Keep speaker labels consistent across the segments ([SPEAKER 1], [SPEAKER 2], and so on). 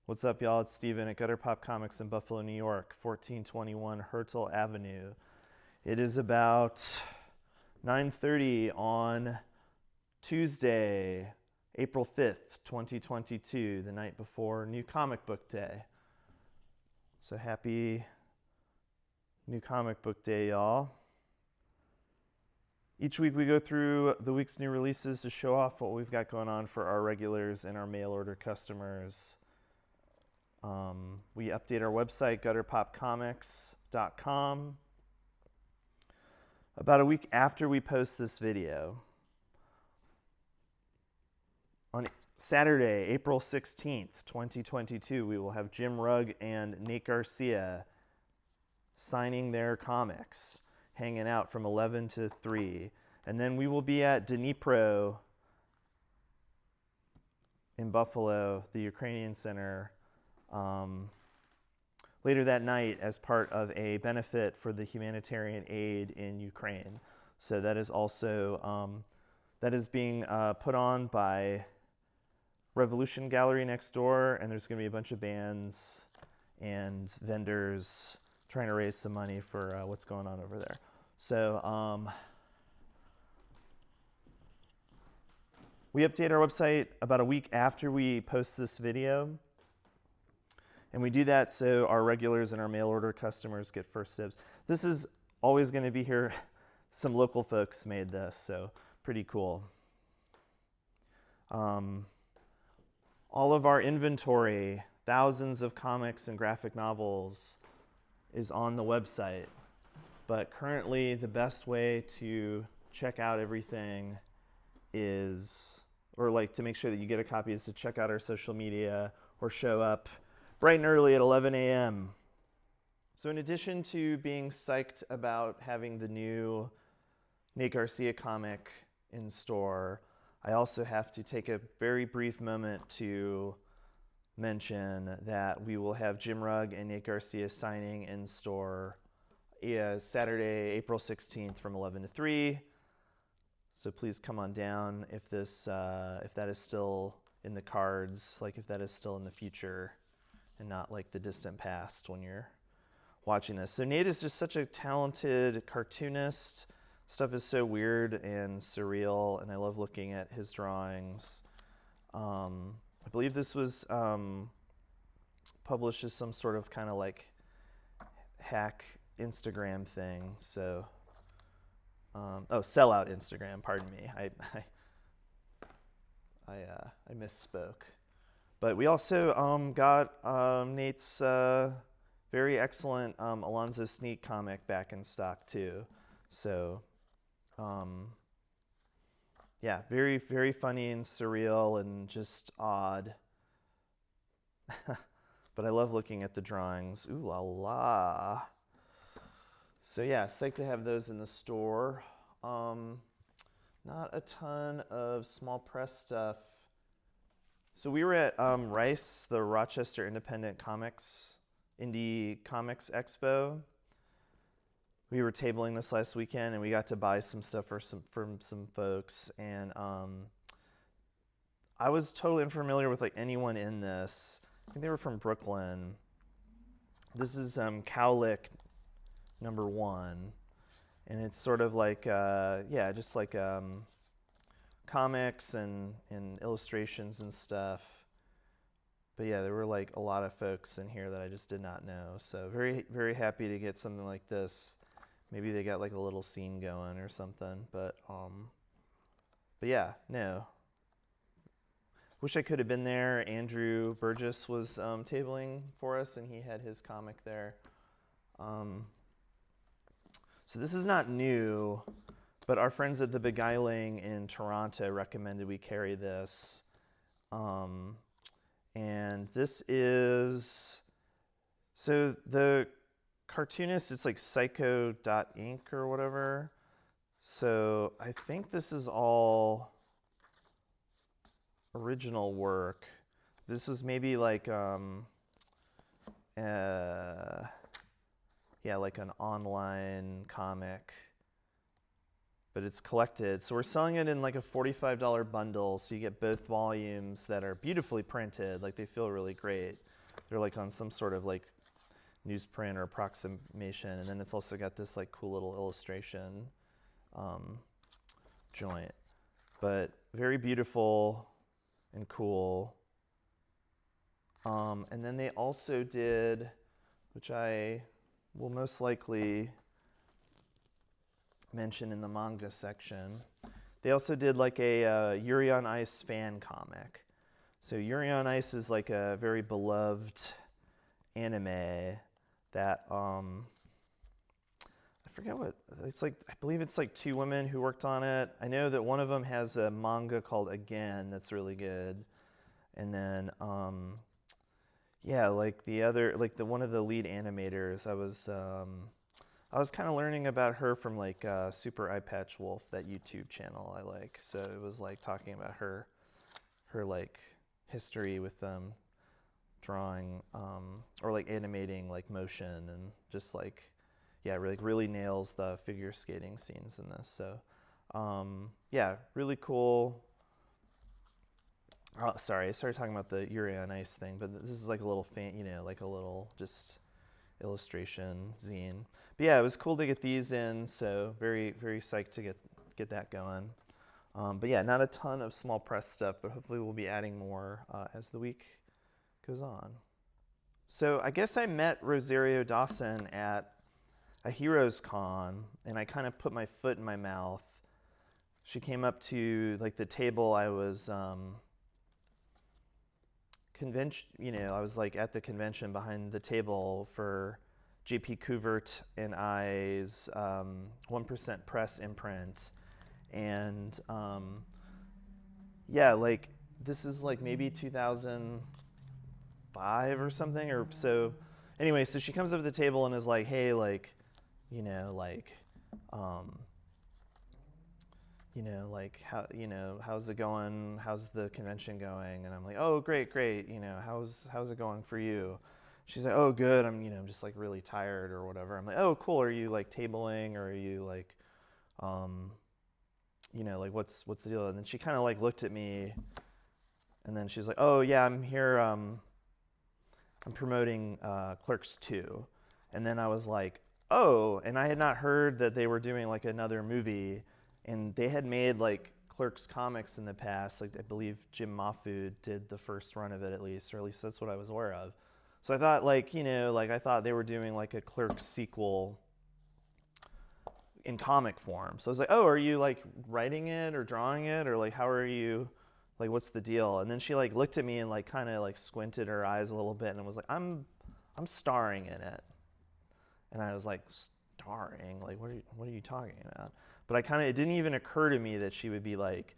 [SPEAKER 1] What's up, y'all? It's Steven at Gutter Pop Comics in Buffalo, New York, 1421 Hertel Avenue. It is about 9:30 on Tuesday, April 5th, 2022, the night before New Comic Book Day. So happy New Comic Book Day, y'all. Each week we go through the week's new releases to show off what we've got going on for our regulars and our mail order customers. We update our website, gutterpopcomics.com, about a week after we post this video. On Saturday, April 16th, 2022, we will have Jim Rugg and Nate Garcia signing their comics, hanging out from 11 to 3. And then we will be at Dnipro in Buffalo, the Ukrainian Center, later that night as part of a benefit for the humanitarian aid in Ukraine. So that is also that is being put on by Revolution Gallery next door, and there's going to be a bunch of bands and vendors trying to raise some money for what's going on over there. So we update our website about a week after we post this video. And we do that so our regulars and our mail order customers get first dibs. This is always going to be here. Some local folks made this, so pretty cool. All of our inventory, thousands of comics and graphic novels, is on the website. But currently, the best way to check out everything is, or like to make sure that you get a copy, is to check out our social media or show up bright and early at 11 a.m. So in addition to being psyched about having the new Nate Garcia comic in store, I also have to take a very brief moment to mention that we will have Jim Rugg and Nate Garcia signing in store Saturday, April 16th from 11 to 3. So please come on down if that is still in the cards, like if that is still in the future and not like the distant past when you're watching this. So Nate is just such a talented cartoonist. Stuff is so weird and surreal, and I love looking at his drawings. I believe this was published as some sort of kind of like hack Instagram thing. So, sellout Instagram. Pardon me. I misspoke. But we also got Nate's very excellent Alonzo Sneak comic back in stock too. So, yeah, very, very funny and surreal and just odd. But I love looking at the drawings. Ooh la la. So yeah, psyched to have those in the store. Not a ton of small press stuff. So we were at Rice, the Rochester Independent Indie Comics Expo. We were tabling this last weekend, and we got to buy some stuff from some folks. And I was totally unfamiliar with like anyone in this. I think they were from Brooklyn. This is Cowlick #1, and it's sort of like just like comics and illustrations and stuff. But yeah, there were like a lot of folks in here that I just did not know. So very, very happy to get something like this. Maybe they got like a little scene going or something. But yeah, no. Wish I could have been there. Andrew Burgess was tabling for us, and he had his comic there. So this is not new, but our friends at the Beguiling in Toronto recommended we carry this. And this is, so the cartoonist, it's like psycho.inc or whatever. So I think this is all original work. This was maybe like, like an online comic but it's collected. So we're selling it in like a $45 bundle, so you get both volumes that are beautifully printed. Like they feel really great. They're like on some sort of like newsprint or approximation, and then it's also got this like cool little illustration joint. But very beautiful and cool. And then they also did, which I will most likely mention in the manga section, they also did like a Yuri on Ice fan comic. So Yuri on Ice is like a very beloved anime that I forget what it's like. I believe it's like 2 women who worked on it. I know that one of them has a manga called Again that's really good, and then yeah, like the other, like the one of the lead animators, I was kind of learning about her from like Super Eyepatch Wolf, that YouTube channel I like. So it was like talking about her like history with drawing or like animating like motion, and just like, yeah, really nails the figure skating scenes in this. So yeah, really cool. Oh, sorry, I started talking about the Yuri on Ice thing, but this is like a little fan, you know, like a little just illustration zine. But yeah, it was cool to get these in, so very psyched to get that going. But yeah, not a ton of small press stuff, but hopefully we'll be adding more as the week goes on. So I guess I met Rosario Dawson at a Heroes Con, and I kind of put my foot in my mouth. She came up to like the table I was I was like at the convention behind the table for JP Kuvert and I's 1% Press imprint. And yeah, like this is like maybe 2005 or something, or so. Anyway, so she comes up to the table and is like, hey, like, how, how's it going? How's the convention going? And I'm like, oh, great. How's it going for you? She's like, oh, good. I'm just like really tired or whatever. I'm like, oh, cool. Are you like tabling, or are you like, like what's the deal? And then she kind of like looked at me, and then she's like, oh yeah, I'm here. I'm promoting Clerks 2. And then I was like, oh, and I had not heard that they were doing like another movie. And they had made like Clerks comics in the past. Like I believe Jim Mahfood did the first run of it at least that's what I was aware of. So I thought like, I thought they were doing like a Clerks sequel in comic form. So I was like, oh, are you like writing it or drawing it, or like how are you, like what's the deal? And then she like looked at me and like kind of like squinted her eyes a little bit and was like, I'm starring in it. And I was like, starring? Like what are you talking about? But it didn't even occur to me that she would be like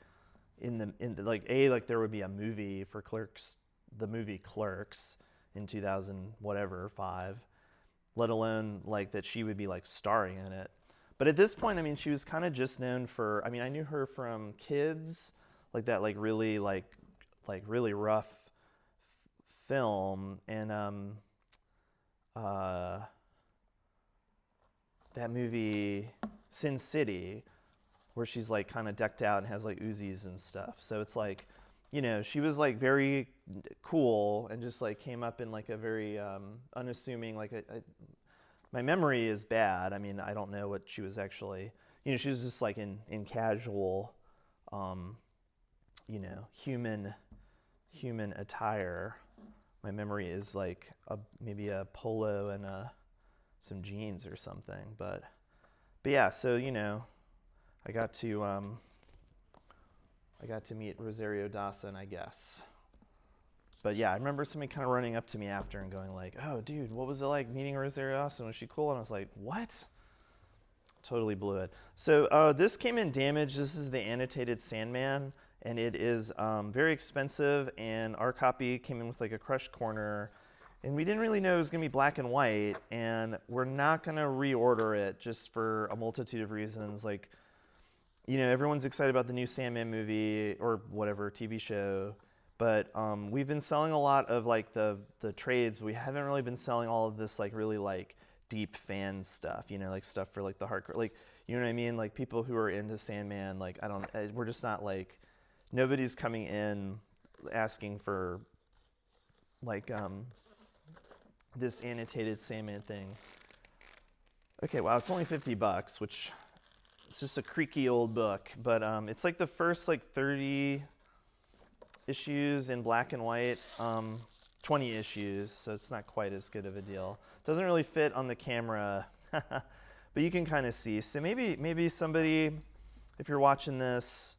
[SPEAKER 1] in the like there would be a movie for Clerks, the movie Clerks in 2000 whatever 5, let alone like that she would be like starring in it. But at this point, I mean, she was kind of just known for, I mean, I knew her from Kids, like that like really rough film, and that movie Sin City, where she's like kind of decked out and has like Uzis and stuff. So it's like, she was like very cool and just like came up in like a very unassuming, like my memory is bad. I mean, I don't know what she was actually, she was just like in casual, human attire. My memory is like maybe a polo and some jeans or something. But yeah, so I got to meet Rosario Dawson, I guess. But yeah, I remember somebody kind of running up to me after and going like, oh, dude, what was it like meeting Rosario Dawson? Was she cool? And I was like, what? Totally blew it. So this came in damaged. This is the annotated Sandman, and it is very expensive, and our copy came in with like a crushed corner, and we didn't really know it was going to be black and white, and we're not going to reorder it just for a multitude of reasons. Like, everyone's excited about the new Sandman movie or whatever TV show, but we've been selling a lot of like the trades, but we haven't really been selling all of this like really like deep fan stuff, you know, like stuff for like the hardcore, like, you know what I mean? Like people who are into Sandman, like we're just not like, nobody's coming in asking for like this annotated Sandman thing. Okay, wow, it's only $50, which it's just a creaky old book, but it's like the first like 30 issues in black and white, 20 issues, so it's not quite as good of a deal. Doesn't really fit on the camera, but you can kind of see. So maybe somebody, if you're watching this,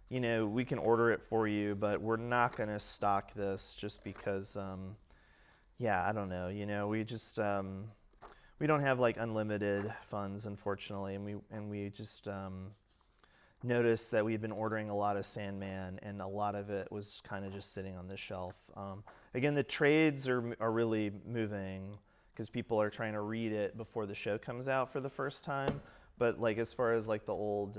[SPEAKER 1] you know, we can order it for you, but we're not going to stock this just because, yeah, I don't know. You know, we just we don't have like unlimited funds, unfortunately, and we just noticed that we've been ordering a lot of Sandman, and a lot of it was kind of just sitting on the shelf. Again, the trades are really moving because people are trying to read it before the show comes out for the first time. But like as far as like the old,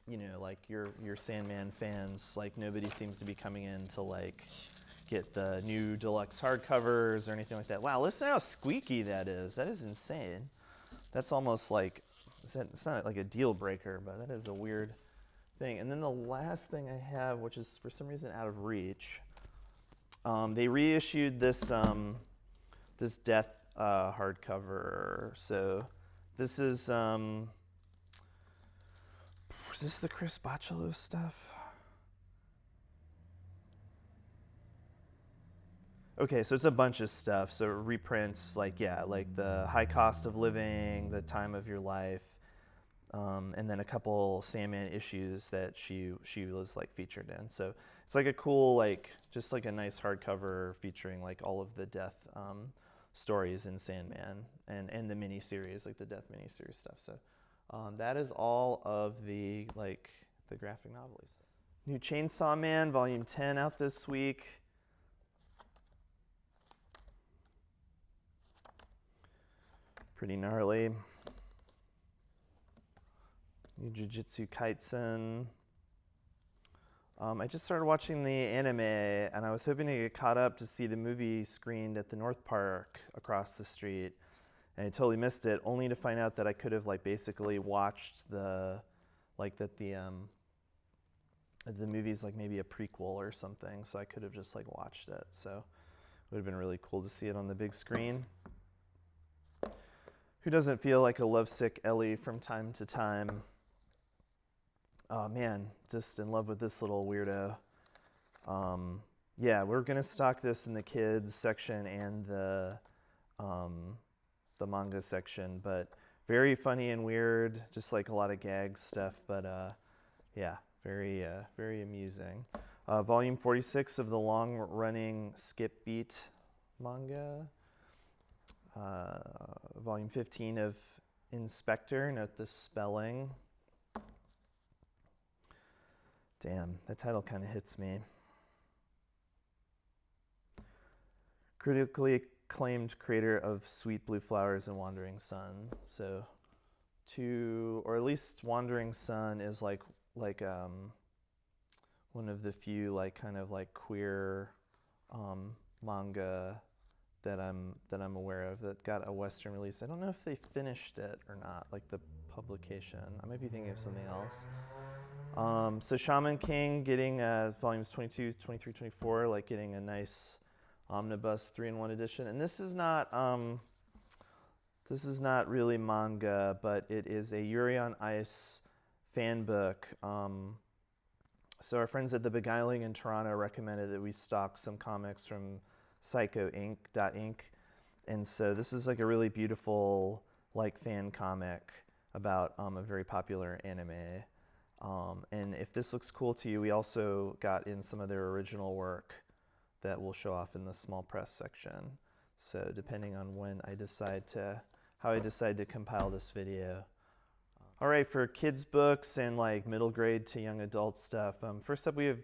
[SPEAKER 1] you know, like your Sandman fans, like nobody seems to be coming in to like get the new deluxe hardcovers or anything like that. Wow, listen how squeaky that is. That is insane. That's almost like, it's not like a deal breaker, but that is a weird thing. And then the last thing I have, which is for some reason out of reach, they reissued this this Death hardcover. So this is this the Chris Bachalo stuff? Okay, so it's a bunch of stuff. So reprints, like, yeah, like the High Cost of Living, The Time of Your Life, and then a couple Sandman issues that she was like featured in. So it's like a cool, like, just like a nice hardcover featuring like all of the Death stories in Sandman and the miniseries, like the Death miniseries stuff. So that is all of the like the graphic novels. New Chainsaw Man, Volume 10 out this week. Pretty gnarly. New Jujutsu Kaisen. I just started watching the anime, and I was hoping to get caught up to see the movie screened at the North Park across the street, and I totally missed it, only to find out that I could have like basically watched the, like that the movie's like maybe a prequel or something, so I could have just like watched it. So it would have been really cool to see it on the big screen. Who doesn't feel like a lovesick Ellie from time to time? Oh man, just in love with this little weirdo. Yeah, we're gonna stock this in the kids section and the manga section, but very funny and weird, just like a lot of gag stuff, but yeah, very amusing. Volume 46 of the long-running Skip Beat manga. Volume 15 of Inspector, note the spelling. Damn, that title kind of hits me. Critically acclaimed creator of Sweet Blue Flowers and Wandering Sun. So or at least Wandering Sun is like one of the few like kind of like queer manga that I'm aware of that got a Western release. I don't know if they finished it or not, like the publication. I might be thinking of something else. So Shaman King getting volumes 22, 23, 24, like getting a nice omnibus 3-in-1 edition. And this is not really manga, but it is a Yuri on Ice fan book. So our friends at The Beguiling in Toronto recommended that we stock some comics from PsychoInc.Inc. And so this is like a really beautiful like fan comic about a very popular anime. And if this looks cool to you, we also got in some of their original work that we'll show off in the small press section. So depending on how I decide to compile this video. All right, for kids books and like middle grade to young adult stuff. First up, we have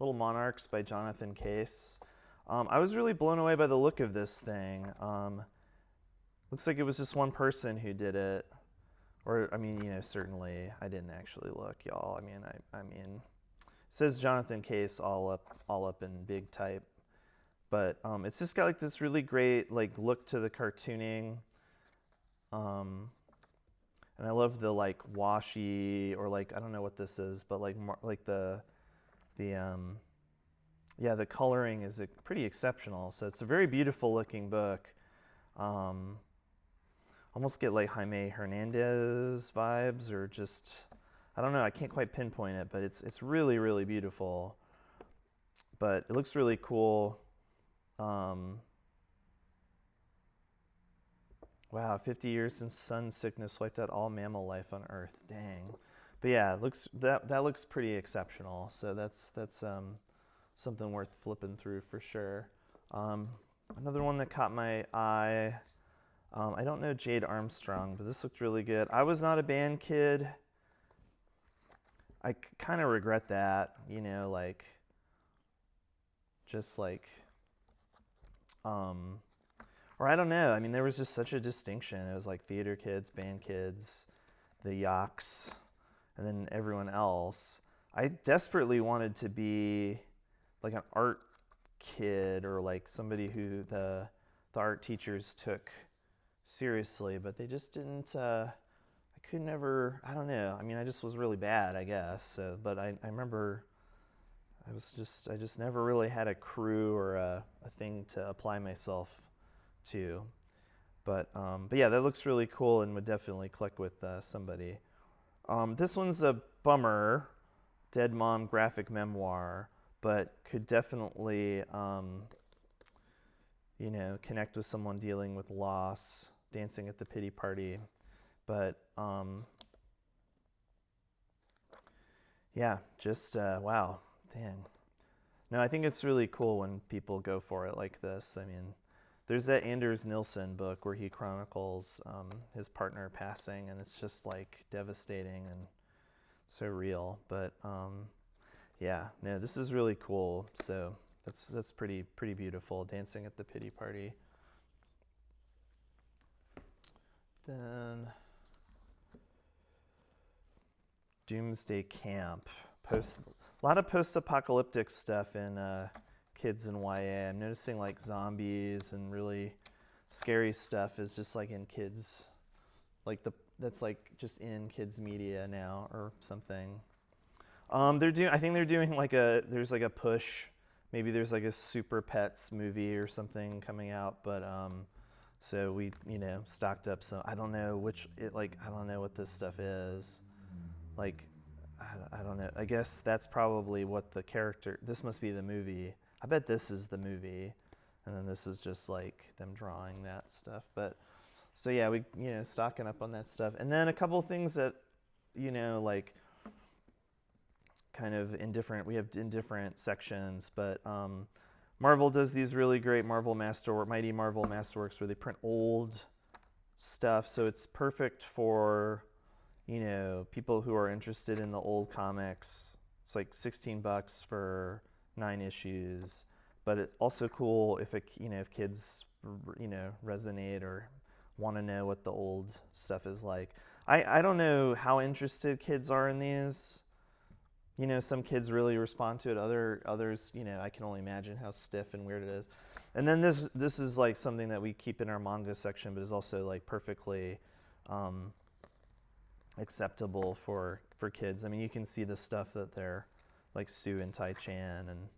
[SPEAKER 1] Little Monarchs by Jonathan Case. I was really blown away by the look of this thing. Looks like it was just one person who did it. Or, I mean, you know, certainly I didn't actually look, y'all. I mean, it says Jonathan Case all up in big type. But it's just got like this really great like look to the cartooning. And I love the like washi, or like, I don't know what this is, but like the yeah, the coloring is pretty exceptional. So it's a very beautiful looking book. Almost get like Jaime Hernandez vibes, or just, I don't know, I can't quite pinpoint it, but it's really, really beautiful. But it looks really cool. Wow, 50 years since sun sickness wiped out all mammal life on Earth. Dang. But yeah, that looks pretty exceptional. So that's something worth flipping through for sure. Another one that caught my eye. I don't know Jade Armstrong, but this looked really good. I was not a band kid. I kind of regret that, you know, like, just like, or I don't know. I mean, there was just such a distinction. It was like theater kids, band kids, the Yaks, and then everyone else. I desperately wanted to be like an art kid, or like somebody who the art teachers took seriously, but they just didn't. I could never. I don't know. I mean, I just was really bad, I guess. So, but I remember I just never really had a crew or a thing to apply myself to. But yeah, that looks really cool and would definitely click with somebody. This one's a bummer, Dead Mom graphic memoir, but could definitely you know, connect with someone dealing with loss, dancing at the pity party. But yeah, just wow, dang. No, I think it's really cool when people go for it like this. I mean, there's that Anders Nilsson book where he chronicles his partner passing, and it's just like devastating and so real. But yeah, no, this is really cool. So that's pretty beautiful. Dancing at the pity party. Then Doomsday Camp. A lot of post-apocalyptic stuff in kids and YA. I'm noticing like zombies and really scary stuff is just like in kids, like that's like just in kids media now or something. I think they're doing like there's like a push. Maybe there's like a Super Pets movie or something coming out, but so we, you know, stocked up some. I don't know I don't know what this stuff is. Like, I don't know. I guess that's probably what the character. This must be the movie. I bet this is the movie, and then this is just like them drawing that stuff. But so yeah, we, you know, stocking up on that stuff, and then a couple things that, you know, like kind of in different. We have in different sections, but Marvel does these really great Mighty Marvel Masterworks where they print old stuff, so it's perfect for, you know, people who are interested in the old comics. It's like $16 for 9 issues, but it's also cool if if kids, you know, resonate or want to know what the old stuff is like. I don't know how interested kids are in these. You know, some kids really respond to it. Others, you know, I can only imagine how stiff and weird it is. And then this is like something that we keep in our manga section, but is also like perfectly acceptable for kids. I mean, you can see the stuff that they're like Sue and Tai-chan, and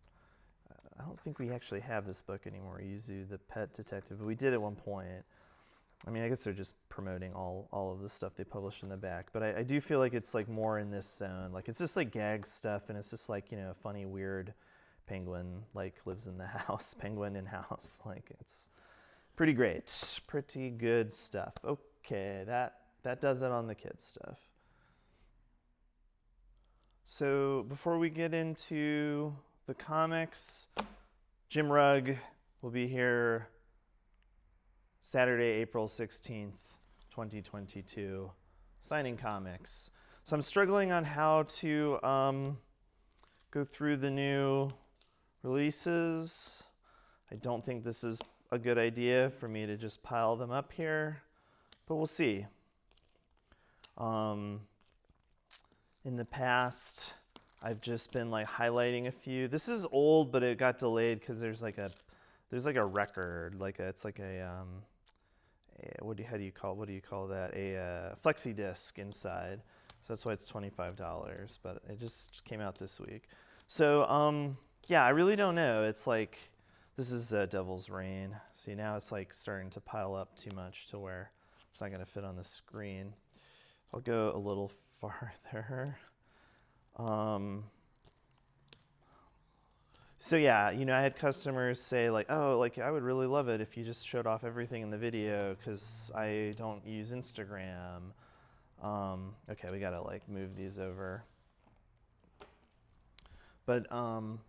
[SPEAKER 1] I don't think we actually have this book anymore, Yuzu the Pet Detective, but we did at one point. I mean, I guess they're just promoting all of the stuff they publish in the back, but I do feel like it's like more in this zone. Like, it's just like gag stuff, and it's just like, you know, funny, weird penguin like lives in the house, penguin in house. Like, it's pretty great, pretty good stuff. Okay, that does it on the kids stuff. So before we get into the comics, Jim Rugg will be here Saturday, April 16th, 2022, signing comics. So I'm struggling on how to go through the new releases. I don't think this is a good idea for me to just pile them up here, but we'll see. In the past, I've just been like highlighting a few. This is old, but it got delayed because there's like a record, it's like a how do you call that? A flexi disc inside. So that's why it's $25, but it just came out this week. So yeah, I really don't know. It's like, this is Devil's Reign. See, now it's like starting to pile up too much to where it's not gonna fit on the screen. I'll go a little farther. So yeah, you know, I had customers say like, oh, like I would really love it if you just showed off everything in the video because I don't use Instagram. Okay, we gotta like move these over. But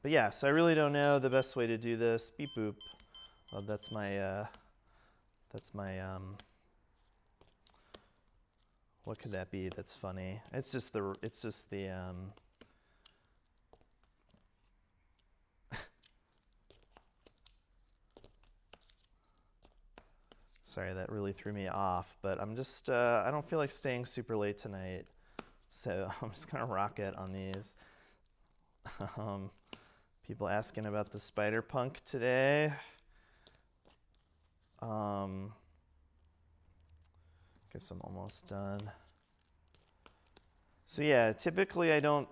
[SPEAKER 1] yeah, so I really don't know the best way to do this. Beep boop. Oh, that's my what could that be that's funny? It's just the sorry, that really threw me off, but I'm just, I don't feel like staying super late tonight, so I'm just gonna rock it on these. People asking about the spider punk today. Guess I'm almost done. So yeah, typically I don't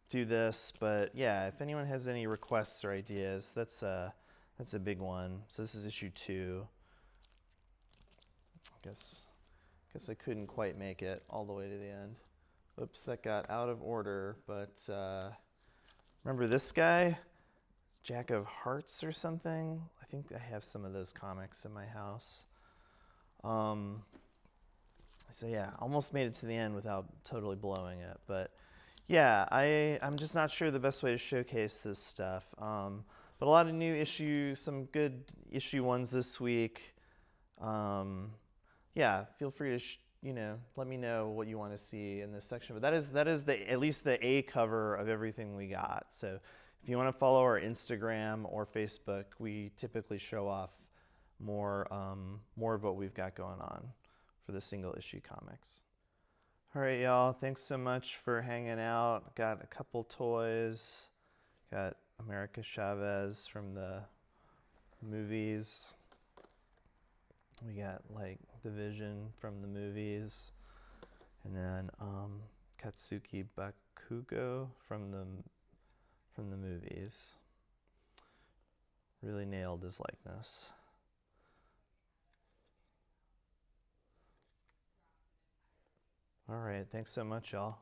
[SPEAKER 1] do this, but yeah, if anyone has any requests or ideas, that's a big one. So this is issue 2. Guess I couldn't quite make it all the way to the end. Oops, that got out of order, but remember this guy? Jack of Hearts or something? I think I have some of those comics in my house. So yeah, almost made it to the end without totally blowing it. But yeah, I'm just not sure the best way to showcase this stuff. But a lot of new issues, some good issue ones this week. Yeah, feel free to let me know what you want to see in this section. But that is at least the A cover of everything we got. So if you want to follow our Instagram or Facebook, we typically show off more of what we've got going on for the single issue comics. All right, y'all. Thanks so much for hanging out. Got a couple toys. Got America Chavez from the movies. We got like the Vision from the movies, and then Katsuki Bakugo from the movies. Really nailed his likeness. All right, thanks so much, y'all.